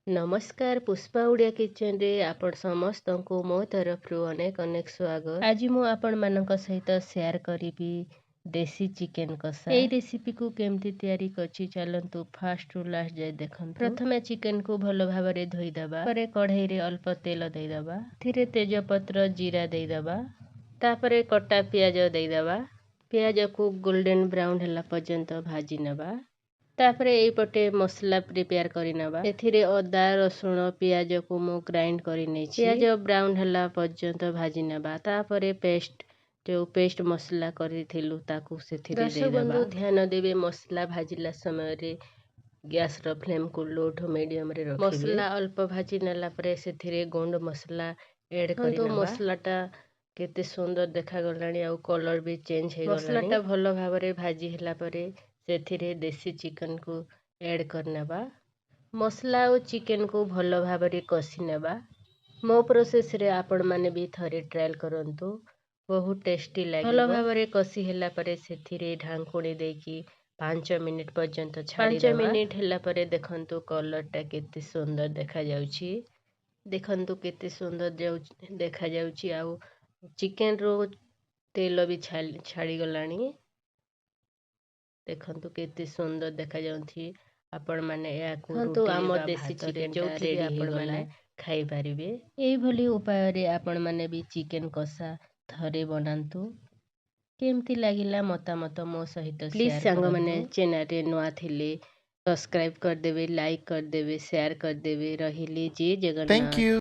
नमस्कार पुष्पा ओडिया किचन रे आपण समस्तंकु मो तरफरु अनेक अनेक स्वागत। आज मु आपण मानक सहित शेयर करिबी देसी चिकन कषा। एई रेसिपी को केमती तयारी करछि चलंतु फास्ट रु लास्ट जाय देखंतु। प्रथमे चिकन को भलो भाबरे धोई दबा, परे कढ़ाई रे अल्प तेल देई दबा, थिरे तेज पत्र जीरा देई दबा, तापरे कटा प्याज देई दबा। प्याज को गोल्डन ब्राउन हला पर्यंत भाजी नबा। तापरे एपटे मसला प्रिपेयर करी नबा। एथिरे अदा रसुण पियाज को मु ग्राइंड करी नेछि। पियाज ब्राउन हला पर्यंत भाजी नबा। तापरे जो पेस्ट मसला करिथिलु ताकू सेथिरे दे दबा। बंधु ध्यान देबे मसला भाजिला समय रे गैस रो फ्लेम को लो टू मीडियम रे रखिबे। मसला अल्प भाजी नेला परे सेथिरे गोंड मसला ऐड करी नबा। मसलाटा केते सुंदर देखा गलानी आ कलर भी चेंज हे गलानी। मसलाटा भलो भाबरे भाजी हला परे सेथिरे देसी चिकन को ऐड करनेबा। मसला और चिकन को भलो भाबरे कसी नेबा। मो प्रोसेस रे आपण माने भी थरे ट्रायल करंतु, बहुत टेस्टी लागिबो। भलो भाबरे कसी हला परे सेथिरे ढांकुणी देकी 5 मिनिट पर्यंत छाडी देबा। 5 मिनिट हला परे देखंतु कलरटा केते सुंदर देखा जाउछि। देखंतु केते सुंदर देखा जाउछि आ चिकन रो तेल भी छाडी गलानी। देखंतु केते सुंदर देखा जाउछि। आपण माने या को आम देसी चिकन जो रेडी आपण माने खाई परिबे। एई भली उपाय रे आपण माने भी चिकन कषा थरे बनांतु। केमती लागिला मतामत मो सहित प्लीज सांग माने चैनल रे नुआ थिले सब्सक्राइब कर देबे, लाइक कर देबे, शेयर कर देबे। रहिले जय जगन्नाथ।